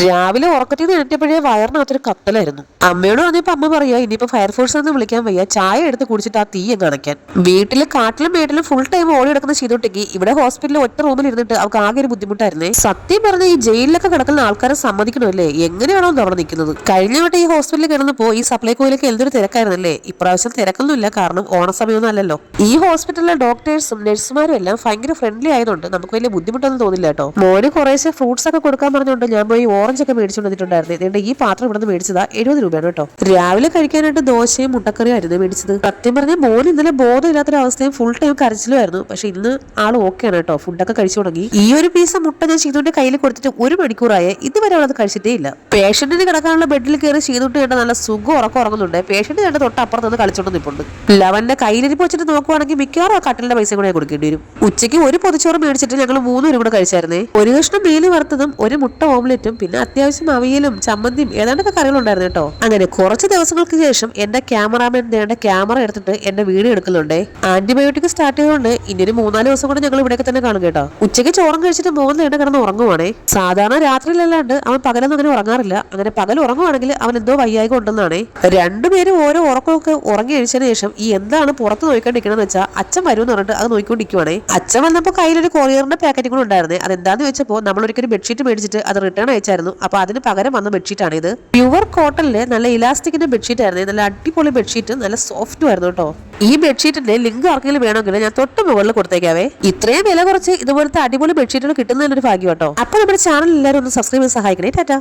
രാവിലെ ഉറക്കത്തിൽ നിന്ന് എണീറ്റപ്പോഴേ വയറിനകത്തൊരു കത്തലായിരുന്നു. അമ്മയോട് പറഞ്ഞപ്പോ അമ്മ പറയാ ഇനിയിപ്പോ ഫയർഫോഴ്സ് ഒന്നും വിളിക്കാൻ വയ്യ, ചായ എടുത്ത് കുടിച്ചിട്ട് ആ തീ അങ്ങ് അണയ്ക്കാൻ. വീട്ടില് കാട്ടിലും മേട്ടിലും ഫുൾ ടൈം ഓടി കിടക്കുന്ന ചെയ്തോട്ടെങ്കിൽ ഇവിടെ ഹോസ്പിറ്റലിൽ ഒറ്റ റൂമിൽ ഇരുന്നിട്ട് അവർക്ക് ആകെ ഒരു ബുദ്ധിമുട്ടായിരുന്നേ. സത്യം പറഞ്ഞ ഈ ജയിലിലൊക്കെ കിടക്കുന്ന ആൾക്കാരെ സമ്മതിക്കണമല്ലേ, എങ്ങനെയാണോ അവിടെ നിൽക്കുന്നത്. കഴിഞ്ഞ വട്ടം ഈ ഹോസ്പിറ്റലിൽ കിടന്നപ്പോ ഈ സപ്ലൈകോയിലേക്ക് എന്തൊരു തിരക്കായിരുന്നല്ലേ. ഇപ്രാവശ്യം തിരക്കൊന്നുമില്ല, കാരണം ഓണസമയമൊന്നും അല്ലല്ലോ. ഈ ഹോസ്പിറ്റലിലെ ഡോക്ടേഴ്സും നഴ്സുമാരും എല്ലാം ഭയങ്കര ഫ്രണ്ട്ലി ആയതുകൊണ്ട് നമുക്ക് വലിയ ബുദ്ധിമുട്ടൊന്നും തോന്നില്ല കേട്ടോ. മോന് കുറേശ്ശെ ഫ്രൂട്ട്സ് ഒക്കെ കൊടുക്കാൻ പറഞ്ഞുകൊണ്ട് ഞാൻ പോയി ഓറഞ്ച് ഒക്കെ മേടിച്ചുകൊണ്ട് വന്നിട്ടുണ്ടായിരുന്നു. എന്നിട്ട് ഈ പാത്രം ഇവിടെ നിന്ന് മേടിച്ചതാ 70 രൂപയാണ് കേട്ടോ. രാവിലെ കഴിക്കാനായിട്ട് ദോശയും മുട്ടക്കറിയും ആയിരുന്നു മേടിച്ചത്. സത്യം പറഞ്ഞ മോന് ഇന്നലെ ബോധമില്ലാത്തൊരവസ്ഥയും ഫുൾ ടൈം കരച്ചിലുമായിരുന്നു. പക്ഷെ ഇന്ന് ആൾ ഓക്കെയാണ് കേട്ടോ, ഫുഡൊക്കെ കഴിച്ചു തുടങ്ങി. ഈ ഒരു പീസ് മുട്ട ഞാൻ ശീതുവിന്റെ കയ്യിൽ കൊടുത്തിട്ട് 1 മണിക്കൂറായേ, ഇതുവരെ അവളത് കഴിച്ചിട്ടേ ഇല്ല. പേഷ്യന്റിന് കിടക്കാനുള്ള ബെഡിൽ കയറി ശീതുട്ട് കണ്ട നല്ല സുഖം ഉറക്കം ഉറങ്ങുന്നുണ്ട്. പേഷ്യന്റ് കണ്ട തൊട്ട് അപ്പുറത്ത് നിന്ന് കളിച്ചോണ്ട് നിൽപ്പുണ്ട്. ലവന്റെ കയ്യിലിരിപ്പ് വെച്ചിട്ട് നോക്കുവാണെങ്കിൽ മിക്കവാറും ആ കട്ടലിന്റെ പൈസ കൂടെ കൊടുക്കേണ്ടി വരും. ഉച്ചയ്ക്ക് ഒരു പൊതിച്ചോറ് മേടിച്ചിട്ട് ഞങ്ങൾ 3 പേരും കൂടെ കഴിച്ചായിരുന്നേ. ഒരു കഷ്ണം മീല് വറുത്തതും ഒരു മുട്ട ഓംലെറ്റും പിന്നെ അത്യാവശ്യം അവിയലും ചമ്മന്തിയും ഏതാണ്ടൊക്കെ കറികളുണ്ടായിരുന്നു കേട്ടോ. അങ്ങനെ കുറച്ച് ദിവസങ്ങൾക്ക് ശേഷം എന്റെ ക്യാമറാമാൻ എന്റെ ക്യാമറ എടുത്തിട്ട് എന്റെ വീഡിയോ എടുക്കുന്നുണ്ടേ. ആന്റിബയോട്ടിക് സ്റ്റാർട്ട് ചെയ്തുകൊണ്ട് ഇനി ഒരു 3-4 ദിവസം കൂടെ ഞങ്ങൾ ഇവിടെയൊക്കെ തന്നെ കാണും കേട്ടോ. ഉച്ചയ്ക്ക് ചോറും കഴിച്ചിട്ട് മോൻ നേടെ കിടന്ന് ഉറങ്ങുവാണേ. സാധാരണ രാത്രിയിലല്ലാണ്ട് അവൻ പകലൊന്നും അങ്ങനെ ഉറങ്ങാറില്ല. അങ്ങനെ പകൽ ഉറങ്ങുവാണെങ്കിൽ അവൻ എന്തോ വയ്യായി കൊണ്ടെന്നാണേ. രണ്ടുപേരും ഓരോ ഉറക്കമൊക്കെ ഉറങ്ങി കഴിച്ചതിന് ശേഷം ഈ എന്താണ് പുറത്ത് നോക്കിക്കൊണ്ടിരിക്കണമെന്ന് വെച്ചാൽ അച്ഛൻ വരുമെന്ന് പറഞ്ഞിട്ട് അത് നോക്കിക്കൊണ്ടിരിക്കുവാണേ. അച്ഛൻ വന്നപ്പോൾ കയ്യിലൊരു കൊറിയറിന്റെ പാക്കറ്റ് കൂടെ ഉണ്ടായിരുന്നേ. അതെന്താന്ന് വെച്ചപ്പോൾ നമ്മൾ ഒരിക്കലും ബെഡ്ഷീറ്റ് മേടിച്ചിട്ട് അത് റിട്ടേൺ അയച്ചായിരുന്നു. അപ്പൊ അതിന് പകരം വന്ന ബെഡ്ഷീറ്റ് ആണ് ഇത്. പ്യുവർ കോട്ടണിലെ നല്ല ഇലാസ്റ്റിക്കിന്റെ ബെഡ്ഷീറ്റ് ആയിരുന്നു. നല്ല അടിപൊളി ബെഡ്ഷീറ്റ്, നല്ല സോഫ്റ്റും ആയിരുന്നു കേട്ടോ. ഈ ബെഡ്ഷീറ്റിന്റെ ലിങ്ക് ആർക്കെങ്കിലും വേണമെങ്കിൽ ഞാൻ തൊട്ട് മുകളിൽ കൊടുത്തേക്കാവേ. ഇത്രയും വില കുറച്ച് ഇതുപോലത്തെ അടിപൊളി ബെഡ്ഷീറ്റുകൾ കിട്ടുന്നതിനൊരു ഭാഗ്യം കേട്ടോ. അപ്പൊ നമ്മുടെ ചാനൽ എല്ലാവരും ഒന്ന് സബ്സ്ക്രൈബ് ചെയ്ത് സഹായിക്കണേ. ടാറ്റാ.